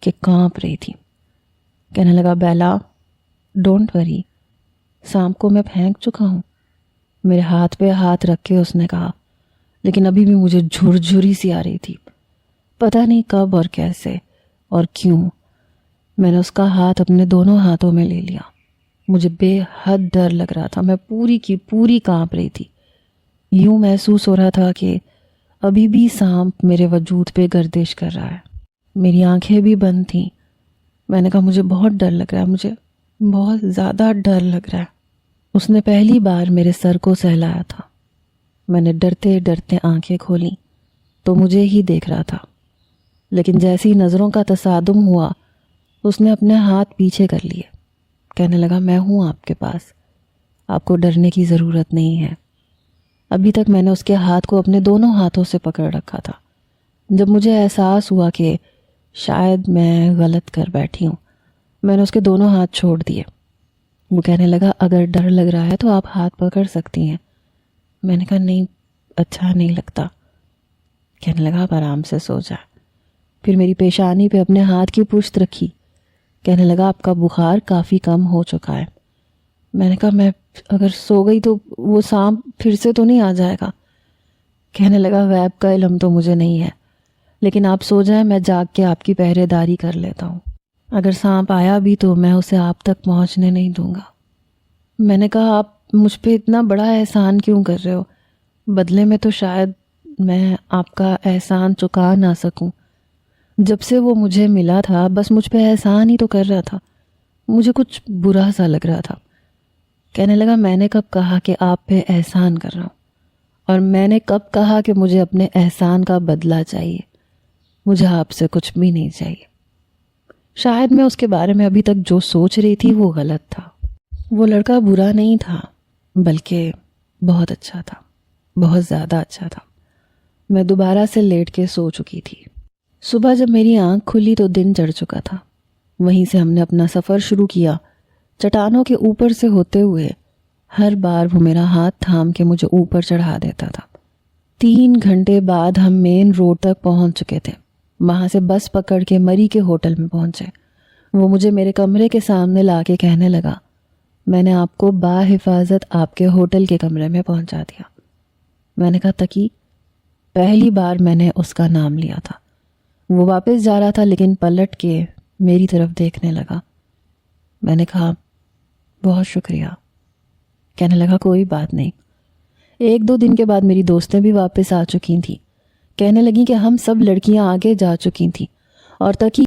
کہ کانپ رہی تھی۔ کہنے لگا بیلا ڈونٹ وری، سانپ کو میں پھینک چکا ہوں۔ میرے ہاتھ پہ ہاتھ رکھ کے اس نے کہا، لیکن ابھی بھی مجھے جھرجھری سی آ رہی تھی۔ پتہ نہیں کب اور کیسے اور کیوں میں نے اس کا ہاتھ اپنے دونوں ہاتھوں میں لے لیا۔ مجھے بے حد ڈر لگ رہا تھا، میں پوری کی پوری کانپ رہی تھی۔ یوں محسوس ہو رہا تھا کہ ابھی بھی سانپ میرے وجود پہ گردش کر رہا ہے۔ میری آنکھیں بھی بند تھیں۔ میں نے کہا مجھے بہت ڈر لگ رہا ہے، مجھے بہت زیادہ ڈر لگ رہا ہے۔ اس نے پہلی بار میرے سر کو سہلایا تھا۔ میں نے ڈرتے ڈرتے آنکھیں کھولیں تو مجھے ہی دیکھ رہا تھا، لیکن جیسی نظروں کا تصادم ہوا اس نے اپنے ہاتھ پیچھے کر لیے۔ کہنے لگا میں ہوں آپ کے پاس، آپ کو ڈرنے کی ضرورت نہیں ہے۔ ابھی تک میں نے اس کے ہاتھ کو اپنے دونوں ہاتھوں سے پکڑ رکھا تھا۔ جب مجھے احساس ہوا کہ شاید میں غلط کر بیٹھی ہوں، میں نے اس کے دونوں ہاتھ چھوڑ دیے۔ وہ کہنے لگا اگر ڈر لگ رہا ہے تو آپ ہاتھ پکڑ سکتی ہیں۔ میں نے کہا نہیں، اچھا نہیں لگتا۔ کہنے لگا آپ آرام سے سو جائیں۔ پھر میری پیشانی پہ اپنے ہاتھ کی پشت رکھی۔ کہنے لگا آپ کا بخار کافی کم ہو چکا ہے۔ میں نے کہا میں اگر سو گئی تو وہ سانپ پھر سے تو نہیں آ جائے گا؟ کہنے لگا غیب کا علم تو مجھے نہیں ہے، لیکن آپ سو جائیں، میں جاگ کے آپ کی پہرے داری کر لیتا ہوں۔ اگر سانپ آیا بھی تو میں اسے آپ تک پہنچنے نہیں دوں گا۔ میں نے کہا آپ مجھ پہ اتنا بڑا احسان کیوں کر رہے ہو؟ بدلے میں تو شاید میں آپ کا احسان چکا نہ سکوں۔ جب سے وہ مجھے ملا تھا بس مجھ پہ احسان ہی تو کر رہا تھا، مجھے کچھ برا سا لگ رہا تھا۔ کہنے لگا میں نے کب کہا کہ آپ پہ احسان کر رہا ہوں، اور میں نے کب کہا کہ مجھے اپنے احسان کا بدلہ چاہیے؟ مجھے آپ سے کچھ بھی نہیں چاہیے۔ شاید میں اس کے بارے میں ابھی تک جو سوچ رہی تھی وہ غلط تھا۔ وہ لڑکا برا نہیں تھا، بلکہ بہت اچھا تھا، بہت زیادہ اچھا تھا۔ میں دوبارہ سے لیٹ کے سو چکی تھی۔ صبح جب میری آنکھ کھلی تو دن چڑھ چکا تھا۔ وہیں سے ہم نے اپنا سفر شروع کیا، چٹانوں کے اوپر سے ہوتے ہوئے۔ ہر بار وہ میرا ہاتھ تھام کے مجھے اوپر چڑھا دیتا تھا۔ 3 گھنٹے بعد ہم مین روڈ تک پہنچ چکے تھے۔ وہاں سے بس پکڑ کے مری کے ہوٹل میں پہنچے۔ وہ مجھے میرے کمرے کے سامنے لا کے کہنے لگا میں نے آپ کو باحفاظت آپ کے ہوٹل کے کمرے میں پہنچا دیا۔ میں نے کہا تقی؟ پہلی بار میں نے اس کا نام لیا تھا۔ وہ واپس جا رہا تھا لیکن پلٹ کے میری طرف دیکھنے لگا۔ میں نے کہا بہت شکریہ۔ کہنے لگا کوئی بات نہیں۔ 1-2 دن کے بعد میری دوستیں بھی واپس آ چکی تھیں۔ کہنے لگیں کہ ہم سب لڑکیاں آگے جا چکی تھیں اور تقی